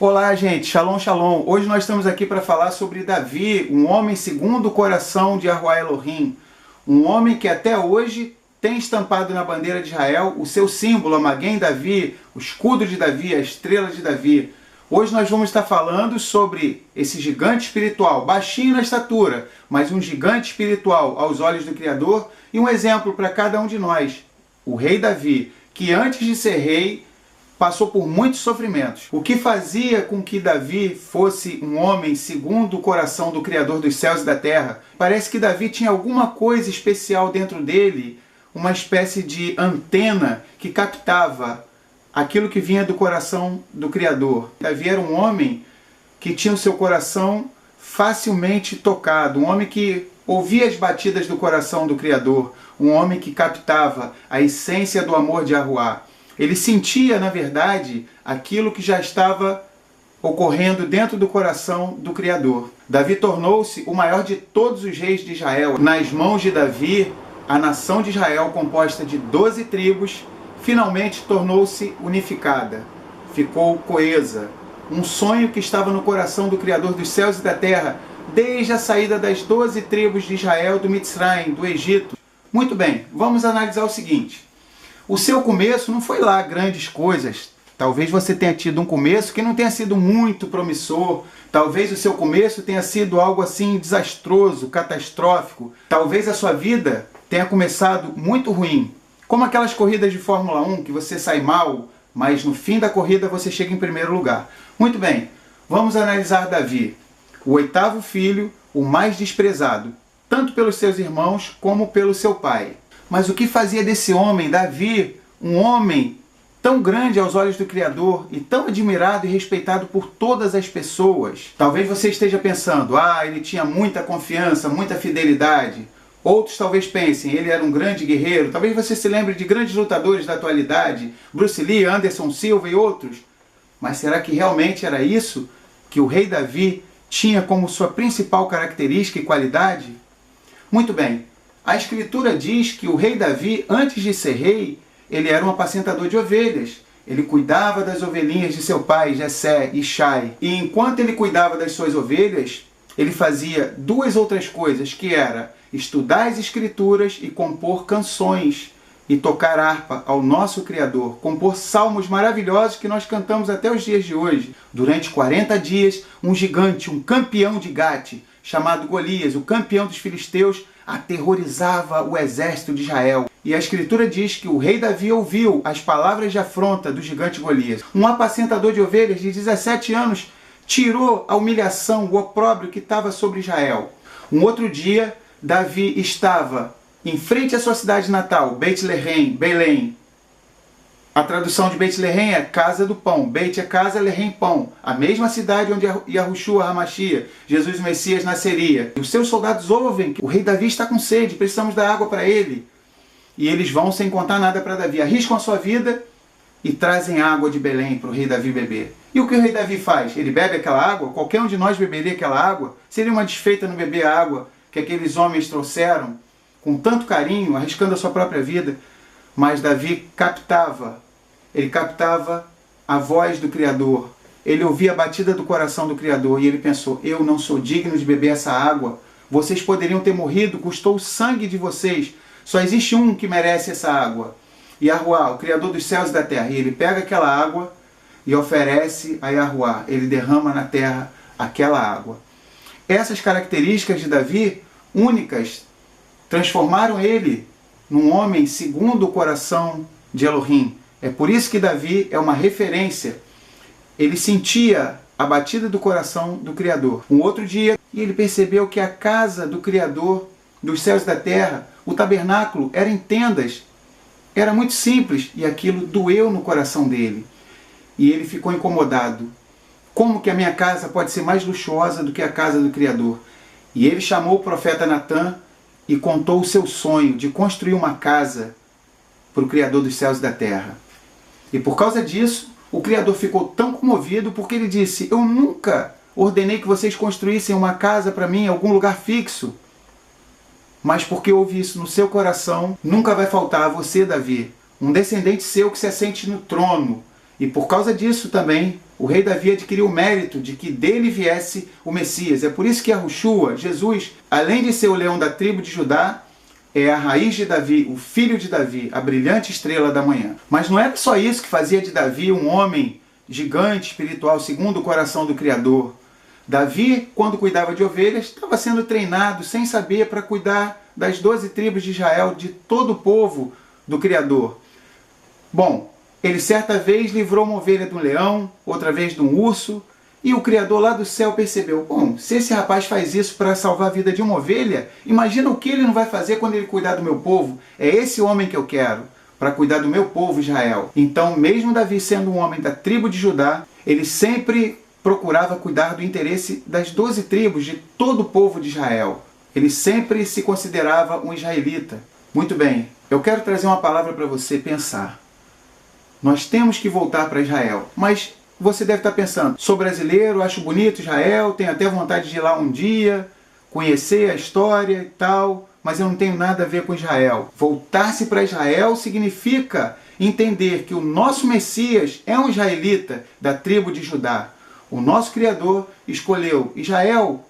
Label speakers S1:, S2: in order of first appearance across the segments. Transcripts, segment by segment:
S1: Olá, gente, Shalom, Shalom. Hoje nós estamos aqui para falar sobre Davi, um homem segundo o coração de Yahuwah Elohim, um homem que até hoje tem estampado na bandeira de Israel o seu símbolo, a Maguen Davi, o escudo de Davi, a estrela de Davi. Hoje nós vamos estar falando sobre esse gigante espiritual, baixinho na estatura, mas um gigante espiritual aos olhos do Criador e um exemplo para cada um de nós, o rei Davi, que antes de ser rei, passou por muitos sofrimentos. O que fazia com que Davi fosse um homem segundo o coração do Criador dos céus e da terra? Parece que Davi tinha alguma coisa especial dentro dele, uma espécie de antena que captava aquilo que vinha do coração do Criador. Davi era um homem que tinha o seu coração facilmente tocado, um homem que ouvia as batidas do coração do Criador, um homem que captava a essência do amor de Yahuwah. Ele sentia, na verdade, aquilo que já estava ocorrendo dentro do coração do Criador. Davi tornou-se o maior de todos os reis de Israel. Nas mãos de Davi, a nação de Israel, composta de 12 tribos, finalmente tornou-se unificada. Ficou coesa. Um sonho que estava no coração do Criador dos céus e da terra, desde a saída das 12 tribos de Israel do Mitzrayim, do Egito. Muito bem, vamos analisar o seguinte. O seu começo não foi lá grandes coisas. Talvez você tenha tido um começo que não tenha sido muito promissor. Talvez o seu começo tenha sido algo assim desastroso, catastrófico. Talvez a sua vida tenha começado muito ruim. Como aquelas corridas de Fórmula 1 que você sai mal, mas no fim da corrida você chega em primeiro lugar. Muito bem, vamos analisar Davi, o 8º filho, o mais desprezado, tanto pelos seus irmãos como pelo seu pai. Mas o que fazia desse homem, Davi, um homem tão grande aos olhos do Criador e tão admirado e respeitado por todas as pessoas? Talvez você esteja pensando, ele tinha muita confiança, muita fidelidade. Outros talvez pensem, ele era um grande guerreiro. Talvez você se lembre de grandes lutadores da atualidade, Bruce Lee, Anderson Silva e outros. Mas será que realmente era isso que o rei Davi tinha como sua principal característica e qualidade? Muito bem. A Escritura diz que o rei Davi, antes de ser rei, ele era um apacentador de ovelhas. Ele cuidava das ovelhinhas de seu pai, Jessé e Shai. E enquanto ele cuidava das suas ovelhas, ele fazia duas outras coisas, que era estudar as Escrituras e compor canções e tocar harpa ao nosso Criador, compor salmos maravilhosos que nós cantamos até os dias de hoje. Durante 40 dias, um gigante, um campeão de Gate, chamado Golias, o campeão dos filisteus, aterrorizava o exército de Israel. E a Escritura diz que o rei Davi ouviu as palavras de afronta do gigante Golias. Um apacentador de ovelhas de 17 anos tirou a humilhação, o opróbrio que estava sobre Israel. Um outro dia, Davi estava em frente à sua cidade natal, Beit Lehem, Belém. A tradução de Beit Lehem é casa do pão. Beit é casa, Lehem pão. A mesma cidade onde Yahushua HaMashiach, Jesus o Messias, nasceria. E os seus soldados ouvem que o rei Davi está com sede, precisamos dar água para ele. E eles vão sem contar nada para Davi. Arriscam a sua vida e trazem água de Belém para o rei Davi beber. E o que o rei Davi faz? Ele bebe aquela água? Qualquer um de nós beberia aquela água? Seria uma desfeita não beber a água que aqueles homens trouxeram com tanto carinho, arriscando a sua própria vida. Mas Davi ele captava a voz do Criador. Ele ouvia a batida do coração do Criador e ele pensou, eu não sou digno de beber essa água. Vocês poderiam ter morrido, custou o sangue de vocês. Só existe um que merece essa água. Yahuwah, o Criador dos céus e da terra. E ele pega aquela água e oferece a Yahuwah. Ele derrama na terra aquela água. Essas características de Davi, únicas, transformaram ele num homem segundo o coração de Elohim. É por isso que Davi é uma referência. Ele sentia a batida do coração do Criador. Um outro dia, ele percebeu que a casa do Criador dos céus e da terra, o tabernáculo, era em tendas. Era muito simples e aquilo doeu no coração dele. E ele ficou incomodado. Como que a minha casa pode ser mais luxuosa do que a casa do Criador? E ele chamou o profeta Natã e contou o seu sonho de construir uma casa para o Criador dos céus e da terra. E por causa disso, o Criador ficou tão comovido porque ele disse, eu nunca ordenei que vocês construíssem uma casa para mim em algum lugar fixo. Mas porque houve isso no seu coração, nunca vai faltar a você, Davi, um descendente seu que se assente no trono. E por causa disso também, O rei Davi adquiriu o mérito de que dele viesse o Messias. É por isso que Yahushua, Jesus, além de ser o leão da tribo de Judá, é a raiz de Davi, o filho de Davi, a brilhante estrela da manhã. Mas não era só isso que fazia de Davi um homem gigante espiritual, segundo o coração do Criador. Davi, quando cuidava de ovelhas, estava sendo treinado sem saber para cuidar das 12 tribos de Israel, de todo o povo do Criador. Bom, ele certa vez livrou uma ovelha de um leão, outra vez de um urso, e o Criador lá do céu percebeu, bom, se esse rapaz faz isso para salvar a vida de uma ovelha, imagina o que ele não vai fazer quando ele cuidar do meu povo. É esse homem que eu quero, para cuidar do meu povo Israel. Então, mesmo Davi sendo um homem da tribo de Judá, ele sempre procurava cuidar do interesse das 12 tribos, de todo o povo de Israel. Ele sempre se considerava um israelita. Muito bem, eu quero trazer uma palavra para você pensar. Nós temos que voltar para Israel, mas você deve estar pensando, sou brasileiro, acho bonito Israel, tenho até vontade de ir lá um dia, conhecer a história e tal, mas eu não tenho nada a ver com Israel. Voltar-se para Israel significa entender que o nosso Messias é um israelita da tribo de Judá. O nosso Criador escolheu Israel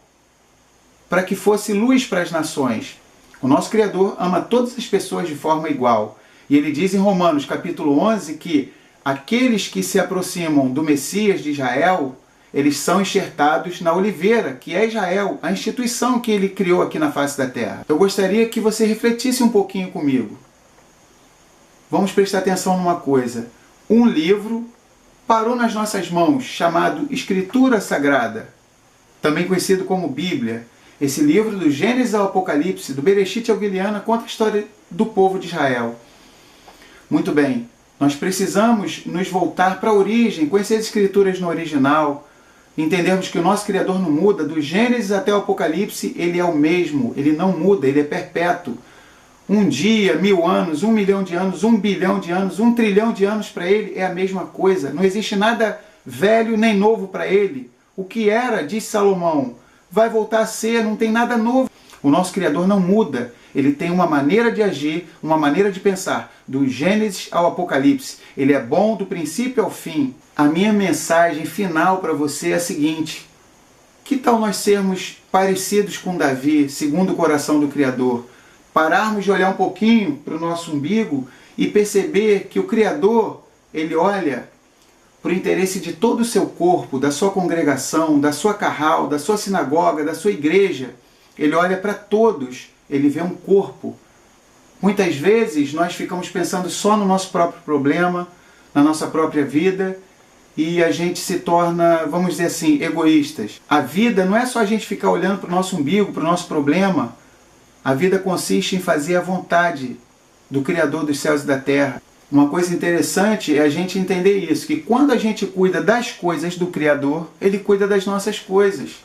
S1: para que fosse luz para as nações. O nosso Criador ama todas as pessoas de forma igual. E ele diz em Romanos capítulo 11 que aqueles que se aproximam do Messias de Israel, eles são enxertados na oliveira, que é Israel, a instituição que ele criou aqui na face da terra. Eu gostaria que você refletisse um pouquinho comigo. Vamos prestar atenção numa coisa. Um livro parou nas nossas mãos, chamado Escritura Sagrada, também conhecido como Bíblia. Esse livro, do Gênesis ao Apocalipse, do Bereshit ao Guiliana, conta a história do povo de Israel. Muito bem, nós precisamos nos voltar para a origem, conhecer as Escrituras no original, entendermos que o nosso Criador não muda, do Gênesis até o Apocalipse, ele é o mesmo, ele não muda, ele é perpétuo. Um dia, 1000 anos, 1 milhão de anos, 1 bilhão de anos, 1 trilhão de anos para ele é a mesma coisa. Não existe nada velho nem novo para ele. O que era, diz Salomão, vai voltar a ser, não tem nada novo. O nosso Criador não muda. Ele tem uma maneira de agir, uma maneira de pensar, do Gênesis ao Apocalipse. Ele é bom do princípio ao fim. A minha mensagem final para você é a seguinte: que tal nós sermos parecidos com Davi, segundo o coração do Criador? Pararmos de olhar um pouquinho para o nosso umbigo e perceber que o Criador, ele olha para o interesse de todo o seu corpo, da sua congregação, da sua carral, da sua sinagoga, da sua igreja. Ele olha para todos, ele vê um corpo. Muitas vezes nós ficamos pensando só no nosso próprio problema, na nossa própria vida, e a gente se torna, vamos dizer assim, egoístas. A vida não é só a gente ficar olhando para o nosso umbigo, para o nosso problema. A vida consiste em fazer a vontade do Criador dos céus e da terra. Uma coisa interessante é a gente entender isso, que quando a gente cuida das coisas do Criador, ele cuida das nossas coisas.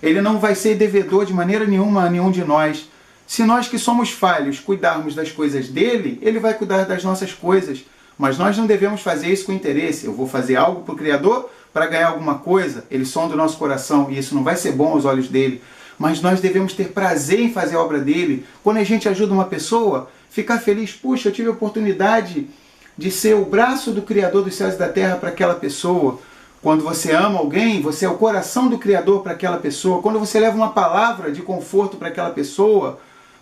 S1: Ele não vai ser devedor de maneira nenhuma a nenhum de nós. Se nós que somos falhos cuidarmos das coisas dele, ele vai cuidar das nossas coisas. Mas nós não devemos fazer isso com interesse. Eu vou fazer algo para o Criador para ganhar alguma coisa. Ele sonda o nosso coração e isso não vai ser bom aos olhos dele. Mas nós devemos ter prazer em fazer a obra dele. Quando a gente ajuda uma pessoa, ficar feliz. Puxa, eu tive a oportunidade de ser o braço do Criador dos céus e da terra para aquela pessoa. Quando você ama alguém, você é o coração do Criador para aquela pessoa. Quando você leva uma palavra de conforto para aquela pessoa,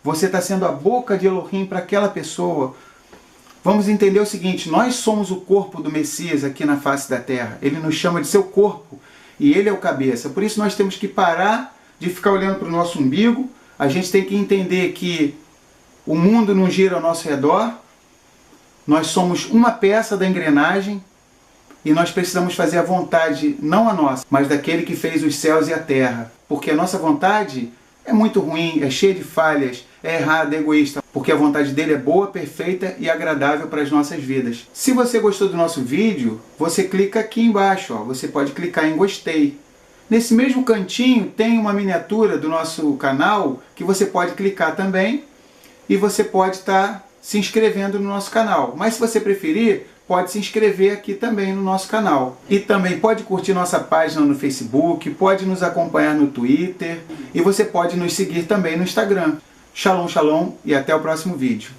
S1: você está sendo a boca de Elohim para aquela pessoa. Vamos entender o seguinte: nós somos o corpo do Messias aqui na face da terra. Ele nos chama de seu corpo e ele é o cabeça. Por isso nós temos que parar de ficar olhando para o nosso umbigo. A gente tem que entender que o mundo não gira ao nosso redor. Nós somos uma peça da engrenagem e nós precisamos fazer a vontade, não a nossa, mas daquele que fez os céus e a terra. Porque a nossa vontade é muito ruim, é cheia de falhas, é errada, é egoísta. Porque a vontade dele é boa, perfeita e agradável para as nossas vidas. Se você gostou do nosso vídeo, você clica aqui embaixo. Você pode clicar em gostei. Nesse mesmo cantinho tem uma miniatura do nosso canal que você pode clicar também e você pode estar se inscrevendo no nosso canal. Mas se você preferir, pode se inscrever aqui também no nosso canal. E também pode curtir nossa página no Facebook, pode nos acompanhar no Twitter e você pode nos seguir também no Instagram. Shalom, shalom e até o próximo vídeo.